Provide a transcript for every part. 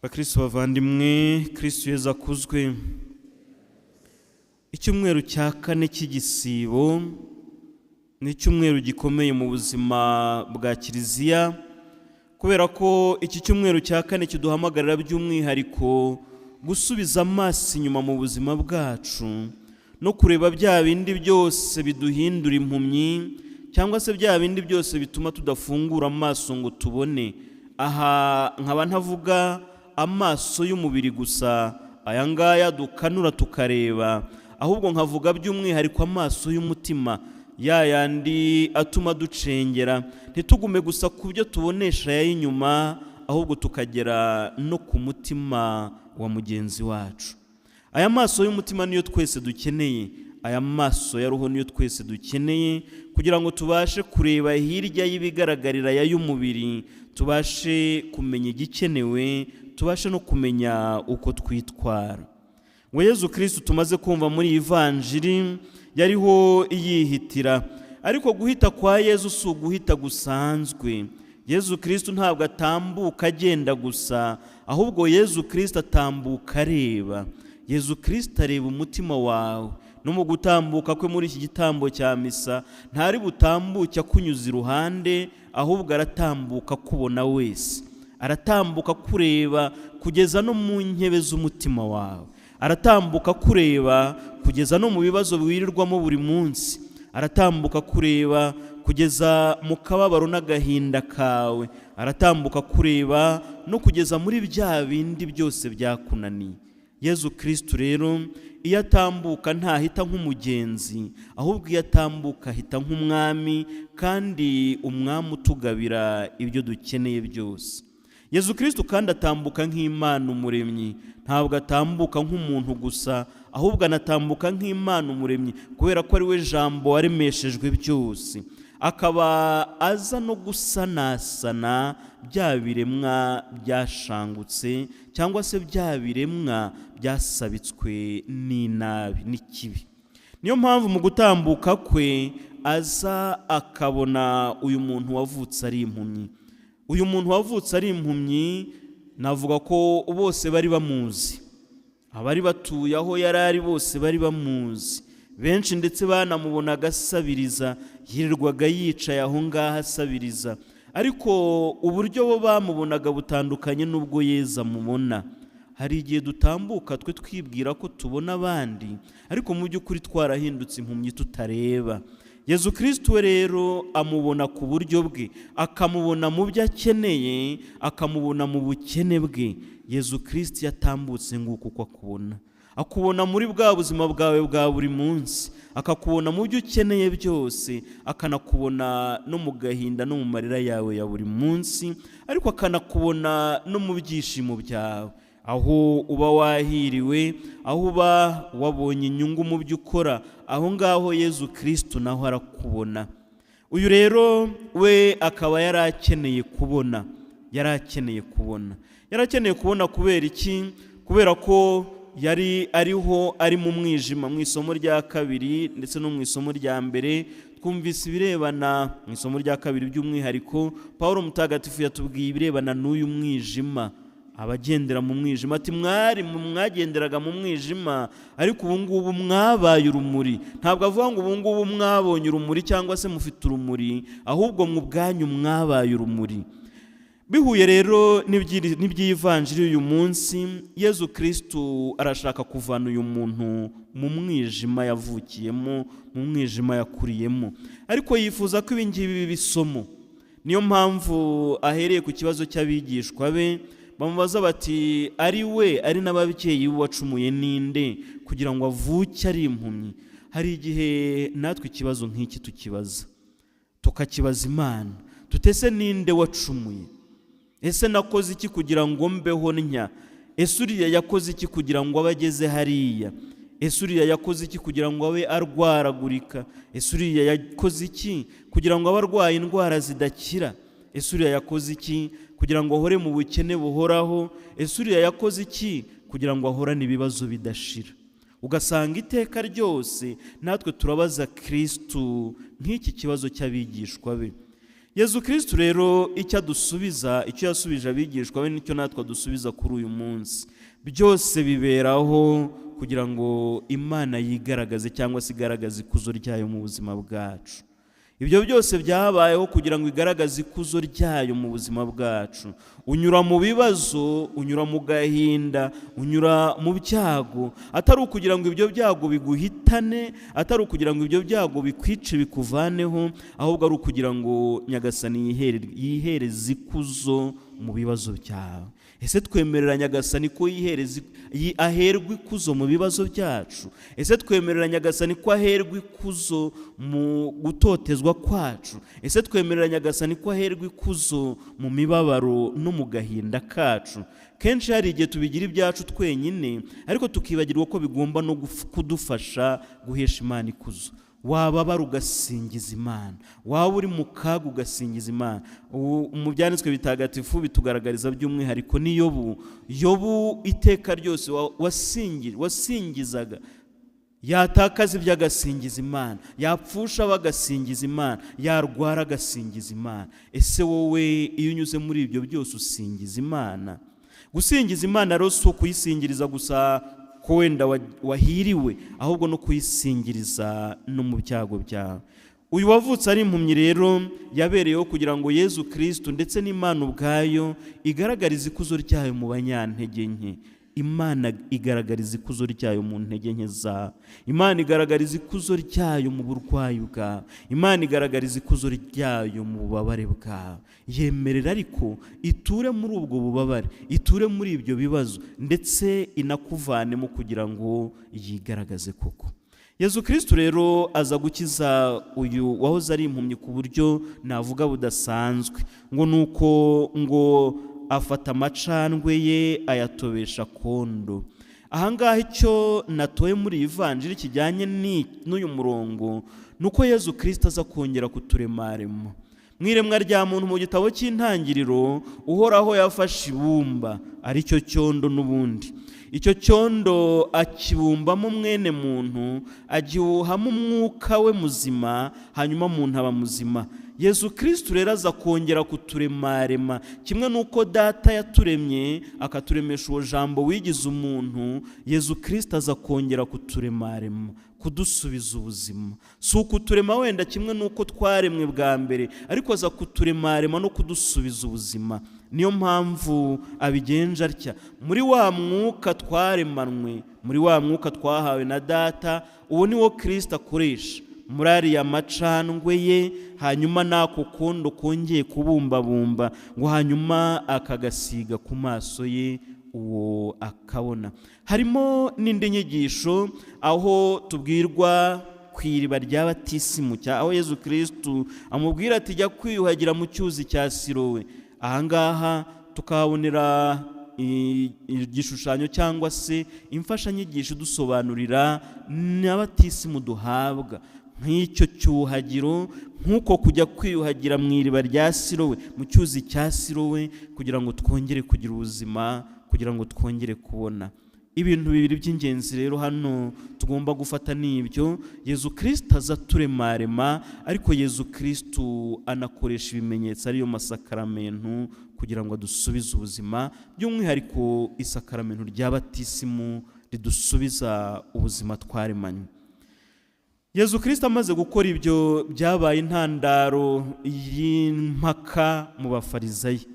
Bakristo bavandimwe, Kristo Yezu akuzwe. Icyumweru cya kane cy'igisibo ni icyumweru gikomeye mu buzima bwa Kiliziya, kubera ko iki cyumweru cya kane kiduhamagarira by'umwihariko gusubiza amaso inyuma mu buzima bwacu no kureba bya bindi byose biduhindura impumyi cyangwa se bya bindi byose bituma tudafungura amaso ngo tubone. Aha nkaba ntavuga amaso y'umubiri gusa, aya ngaya dukanura tukareba, ahubwo nkavuga by'umwihariko amaso y'umutima, ya yandi atuma ducengera, ntitugume gusa ku byo tubonesha y'inyuma, ahubwo tukagera no ku mutima wa mugenzi wacu. Aya maso y'umutima niyo twese dukeneye, aya maso ya roho niyo twese dukeneye, kugira ngo tubashe kureba hirya y'ibigaragarira y'umubiri, tubashe kumenya igikenewe, tubashe no kumenya uko twitwara. We Yezu Kristo tumaze kumva muri Ivanjiri yariho yihitira, ariko guhita kwa Yezu si uguhita gusanzwe. Yezu Kristo ntabwo atambuka agenda gusa, ahubwo Yezu Kristo atambuka areba. Yezu Kristo areba umutima wawe, no mu gutambuka kwe muri iki gitambo cya misa ntari butambuke akunyuza iruhande, ahubwo aratambuka kubona wese, aratambuka kureba kugeza no mu nkebe z'umutima wawe, aratambuka kureba kugeza no mu bibazo wirirwamo buri munsi, aratambuka kureba kugeza mu kababaro n'agahinda kawe, aratambuka kureba no kugeza muri bya bindi byose byakunaniye. Yezu Kristo rero iyo atambuka ntahita nk'umugenzi, ahubwo iyo atambuka ahita nk'umwami, kandi umwami utugabira ibyo dukeneye byose. Yezu Kristo kandi atambuka nk'Imana umuremyi, ntabwo atambuka nk'umuntu gusa, ahubwo anatambuka nk'Imana umuremyi, kubera ko ari we jambo waremeshejwe byose, akaba aza no gusanasana bya biremwa byashangutse cyangwa se bya biremwa byasabitswe n'inabi n'ikibi. Niyo mpamvu mu gutambuka kwe aza akabona uyu muntu wavutse ari impumyi. Uyu muntu wavutse ari impumyi navuga ko bose bari bamuzi, abari batuye aho yari ari bose bari bamuzi, benshi ndetse banamubonaga asabiriza, yirirwaga yicaye aho ngaho asabiriza, ariko uburyo bo bamubonaga butandukanye n'ubwo Yezu amubona. Hari igihe dutambuka twe twibwira ko tubona abandi, ariko mu by'ukuri twarahindutse impumyi tutareba. Yezu Kristo we rero amubona ku buryo bwe, akamubona mu byo akeneye, akamubona mu bukene bwe. Yezu Kristo yatambutse nguko uko akubona, akubona muri bwa buzima bwawe bwa buri munsi, akakubona mu byo ukeneye byose, akanakubona no mu gahinda no mu marira yawe ya buri munsi, ariko akanakubona no mu byishimo byawe, aho uba wahiriwe, aho uba wabonye inyungu mu byo ukora, aho ngaho Yezu Kristo naho arakubona. Uyu rero we akaba yarakeneye kubona, yarakeneye kubona kubera iki? Kubera ko yari ariho ari mu mwijima. Mu isomo rya kabiri ndetse no mu isomo rya mbere twumvise ibirebana, mu isomo rya kabiri by'umwihariko Pawulo mutagatifu yatubwiye ibirebana n'uyu mwijima, abagendera mu mwijima, ati mwagenderaga mu mwijima, ariko ubu ngubu mwabaye urumuri. Ntabwo avuga ngo ubu ngubu mwabonye urumuri cyangwa se mufite urumuri, ahubwo mu bwanyu mwabaye urumuri. Bihuye rero n'iby'ivanjiri uyu munsi, Yezu Kristo arashaka kuvana uyu muntu mu mwijima yavukiyemo, mu mwijima yakuriyemo, ariko yifuza ko ibi ngibi bisomo. Niyo mpamvu ahereye ku kibazo cy'abigishwa be, bamubaza bati ari we ari n'ababyeyi be wacumuye ninde kugira ngo avuke ari impumyi? Hari igihe natwe ikibazo nk'iki tukibaza, tukakibaza Imana, tutese ninde wacumuye? Ese nakoze iki kugira ngo mbeho ntya? Ese uriya yakoze iki kugira ngo abe ageze hariya? Ese uriya yakoze iki kugira ngo abe arwaragurika? Ese uriya yakoze iki kugira ngo abe arwaye indwara zidakira? Ese uriya yakoze iki kugira ngo ahore mu bukene buhoraho? Ese uriya yakoze iki kugira ngo ahorane ibibazo bidashira? Ugasanga iteka ryose natwe turabaza Kristo nk'iki kibazo cy'abigishwa be. Yezu Kristo rero icyo adusubiza, icyo yasubije abigishwa be nicyo natwe adusubiza kuri uyu munsi. Byose biberaho kugira ngo Imana yigaragaze cyangwa se igaragaze ikuzo ryayo mu buzima bwacu. Ibyo byose byabayeho kugira ngo igaragaze ikuzo ryayo mu buzima bwacu. Unyura mu bibazo, unyura mu gahinda, unyura mu byago, atari ukugira ngo ibyo byago biguhitane, atari ukugira ngo ibyo byago bikwice bikuvaneho, ahubwo ari ukugira ngo Nyagasani yihereze ikuzo mu bibazo byawe. Ese twemerera Nyagasani ko aherwa ikuzo mu bibazo byacu? Ese twemerera Nyagasani ko aherwa ikuzo mu gutotezwa kwacu? Ese twemerera Nyagasani ko aherwa ikuzo mu mibabaro no mu gahinda kacu? Kenshi hari igihe tubigira ibyacu twenyine, ariko tukibagirwa ko bigomba no kudufasha guhesha Imana ikuzo. Wababara ugasingiza Imana, waba uri mu kaga ugasingiza Imana. Mu byanditswe bitagatifu bitugaragariza by'umwihariko ni Yobu iteka ryose wasingizaga, yatakaza ibyo agasingiza Imana, yapfusha bagasingiza Imana, yarwara agasingiza Imana. Ese wowe iyo unyuze muri ibyo byose usingiza Imana? Gusingiza Imana rero si ukuyisingiriza gusa ko wenda wahiriwe, ahubwo no kuyisingiriza no mu byago byawe. Uyu wavutse ari impumyi rero yabereyeho kugira ngo Yezu Kristo ndetse n'Imana ubwayo igaragarize ikuzo ryayo mu banyantege nke. Imana igaragariza ikuzo ryayo mu ntege nke zawe. Imana igaragariza ikuzo ryayo mu burwayi bwawe. Imana igaragariza ikuzo ryayo mu bubabare bwawe. Yemerera ariko iture muri ubwo bubabare, iture muri ibyo bibazo, ndetse inakuvanemo kugira ngo yigaragaze koko. Yezu Kristo rero aza gukiza uyu wahoze ari impumyi ku buryo navuga budasanzwe, ngo afata amacandwe ye ayatobesha kondo. Ahangaha icyo natoye muri iyi vanjiri kijyanye n'uyu murongo nuko Yezu Kristo aza kongera kuturemarema. Mwiremwa rya muntu mu gitabo cy'intangiriro, Uhoraho yafashe ibumba ari cyo cyondo n'ubundi. Icyo cyondo akibumbamo mwene muntu, agihuhamo umwuka we muzima, hanyuma umuntu aba muzima. Yezu Kristo rero aza kongera kuturemarema, kimwe nuko Data yaturemye akaturemesha uwo jambo wigize umuntu. Yezu Kristo aza kongera kuturemarema, kudusubiza ubuzima. Si ukuturema wenda kimwe nuko twaremwe bwa mbere, ariko aza kuturemarema no kudusubiza ubuzima. Niyo mpamvu abigenje atya. Muri wa mwuka twaremanwe, muri wa mwuka twahawe na Data, uwo ni wo Kristo akoresha muri ariya macandwe ye, hanyuma n'ako kondo kongeye kubumbabumba, ngo hanyuma akagasiga ku maso ye, uwo akabona. Harimo n'indi nyigisho aho tubwirwa ku iriba rya batisimu, aho Yezu Kristo amubwira ati jya kwiyuhagira mu cyuzi cya Silowe. Ahangaha tukahabonera igishushanyo cyangwa se imfashanyigisho dusobanurira n'abatisimu duhabwa nk'icyo cyuhagiro, nk'uko kujya kwiyuhagira mu iriba rya Silowe, mu cyuzi cya Silowe, kugira ngo twongere kugira ubuzima, kugira ngo twongere kubona. Ibintu bibiri by'ingenzi rero hano tugomba gufata n'ibyo. Yezu Kristo aza turemarema, ariko Yezu Kristo anakoresha ibimenyetso ariyo masakaramentu kugira ngo adusubize ubuzima, by'umwihariko isakaramentu rya batisimu ridusubiza ubuzima twaremanywe. Yezu Kristo amaze gukora ibyo, byabaye intandaro y'impaka mu bafarisayi.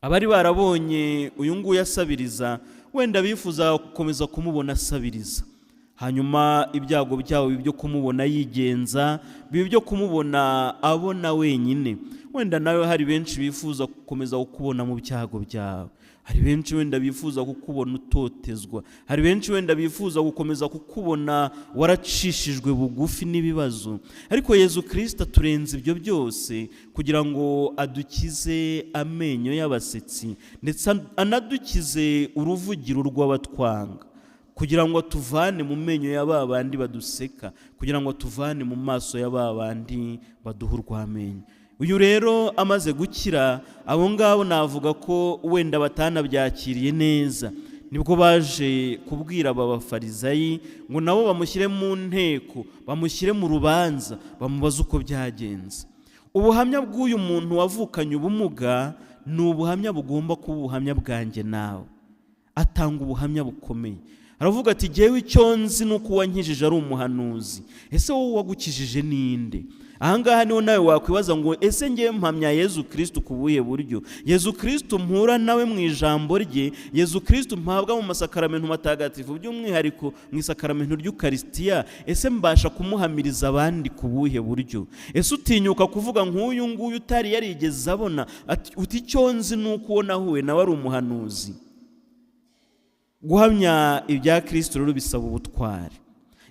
Abari barabonye uyu nguyu asabiriza, wenda bifuza gukomeza kumubona asabiriza, hanyuma ibyago byabo byo kumubona yigenza, byo kumubona abona wenyine. Wenda nawe hari benshi bifuza gukomeza kukubona mu byago byawe. Hari benshi wenda bifuza kukubona utotezwa. Hari benshi wenda bifuza gukomeza kukubona waracishijwe bugufi n'ibibazo. Ariko Yezu Kristo aturenze ibyo byose kugira ngo adukize amenyo y'abasetsi, ndetse anadukize uruvugiro rw'abatwanga, kugira ngo atuvane mu menyo ya ba bandi baduseka, kugira ngo atuvane mu maso ya ba bandi baduha urw'amenyo. Uyu rero amaze gukira, abo ngabo navuga ko wenda batanabyakiriye neza, nibwo baje kubwira aba bafarisayi ngo nabo bamushyire mu nteko, bamushyire mu rubanza, bamubaze uko byagenze. ubuhamya bw'uyu muntu wavukanye ubumuga ni ubuhamya bugomba kuba ubuhamya bwanjye nawe. Atanga ubuhamya bukomeye, aravuga ati jyewe icyo nzi nuko wankijije ari umuhanuzi. Ese wowe wagukijije ninde? Ahangaha niho nawe wakwibaza ngo ese ngiye mpamya Yezu Kristo ku buhe buryo? Yezu Kristo mpura nawe mu ijambo rye, Yezu Kristo mpabwa mu masakaramentu matagatifu, by'umwihariko mu isakaramentu ry'Ukaristiya, ese mbasha kumuhamiriza abandi ku buhe buryo? Ese utinyuka kuvuga nk'uyu nguyu utari yarigeze abona uti icyo nzi nuko uwo nahuye nawe ari umuhanuzi? Guhamya ibya Kristo rero bisaba ubutwari.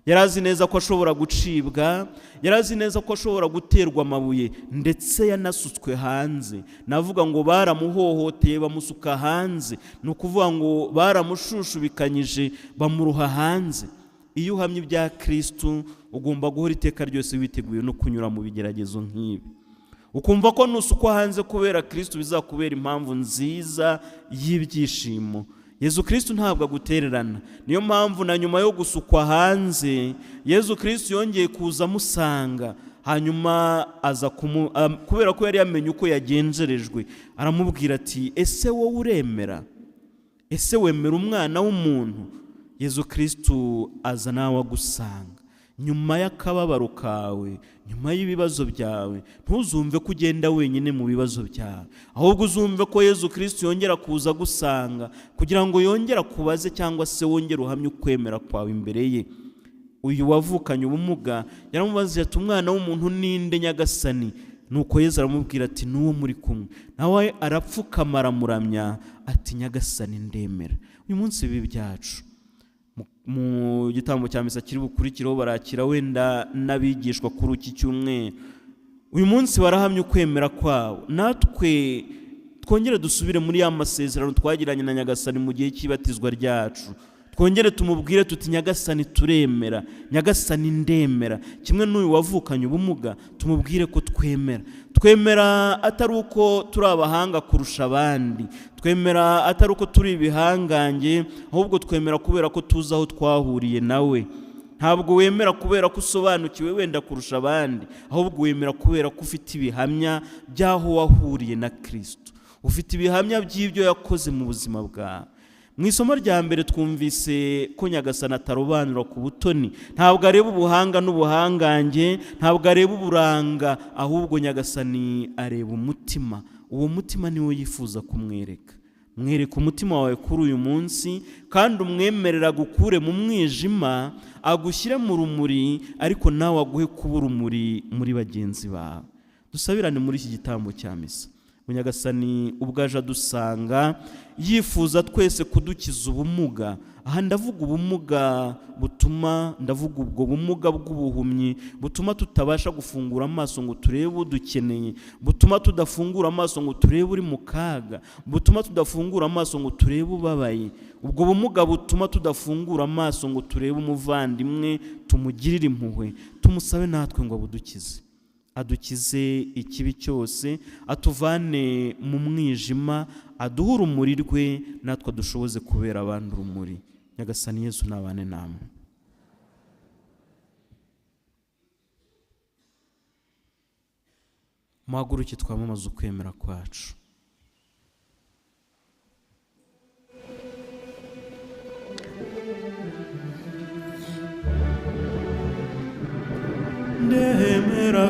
Yarazi neza ko ashobora gucibwa, yarazi neza ko ashobora guterwa amabuye, ndetse yanasutswe hanze. Navuga ngo baramuhohoteye bamusuka hanze, ni ukuvuga ngo baramushushubikanyije bamuruha hanze. Iyo uhamya ibya Kristo ugomba guhora iteka ryose witeguye no kunyura mu bigeragezo nk'ibi. Ukumva ko nusukwa hanze kubera Kristo bizakubera impamvu nziza y'ibyishimo. Yezu Kristo ntabwo agutererana. Niyo mpamvu na nyuma yo gusukwa hanze, Yezu Kristo yongeye kuza amusanga, hanyuma aza kubera ko yari yamenye uko yagenjerejwe, aramubwira ati ese wowe uremera? Ese wemera umwana w'umuntu? Yezu Kristo aza nawe agusanga. Nyuma y'akababaro kawe, nyuma y'ibibazo byawe, ntuzumve ko ugenda wenyine mu bibazo byawe, ahubwo uzumve ko Yezu Kristo yongera kuza gusanga kugira ngo yongera kubaze cyangwa se wongere uhamye ukwemera kwawe imbere ye. Uyu wavukanye ubumuga yaramubaza ati umwana w'umuntu ninde Nyagasani? Nuko Yezu aramubwira ati n'uwo muri kumwe. Nawe arapfukama aramuramya ati Nyagasani ndemera. Uyu munsi ibi byacu mu gitambo cya misa kiri bukurikireho barakira wenda n'abigishwa kuri iki cyumweru. Uyu munsi barahamya ukwemera kwabo. Natwe twongere dusubire muri ya masezerano twagiranye na Nyagasani mu gihe cy'ibatizwa ryacu. Twongere tumubwire tuti Nyagasani turemera, Nyagasani ndemera. Kimwe n'uyu wavukanye ubumuga tumubwire ko twemera. Twemera atari uko turi abahanga kurusha abandi, twemera atari uko turi ibihangange, ahubwo twemera kubera ko tuzi aho twahuriye nawe. Ntabwo wemera kubera ko usobanukiwe wenda kurusha abandi, ahubwo wemera kubera ko ufite ibihamya by'aho wahuriye na Kristo, ufite ibihamya by'ibyo yakoze mu buzima bwawe. Mu isomo rya mbere twumvise ko Nyagasani atarobanura ku butoni. Ntabwo areba ubuhanga n'ubuhangange, ntabwo areba uburanga, ahubwo Nyagasani areba umutima. Uwo mutima niwo yifuza kumwereka. Mwereka umutima wawe kuri uyu munsi, kandi umwemerera gukure mu mwijima, agushyire mu rumuri, ariko nawe aguhe kuba urumuri muri bagenzi bawe. Dusabirane muri iki gitambo cya misa. Nyagasani ubwo aje adusanga yifuza twese kudukiza ubumuga. Aha ndavuga ubumuga butuma, ndavuga ubwo bumuga bw'ubuhumyi butuma tutabasha gufungura amaso ngo turebe udukeneye, butuma tudafungura amaso ngo turebe uri mu kaga, butuma tudafungura amaso ngo turebe ubabaye. Ubwo bumuga butuma tudafungura amaso ngo turebe umuvandimwe tumugirire impuhwe. Tumusabe natwe ngo abudukize, adukize ikibi cyose, atuvane mu mwijima, aduhe urumuri rwe, natwe dushoboze kubera abandi urumuri. Nyagasani Yesu nabane namwe. Muhaguruke twamamaze ukwemera kwacu. Ndemera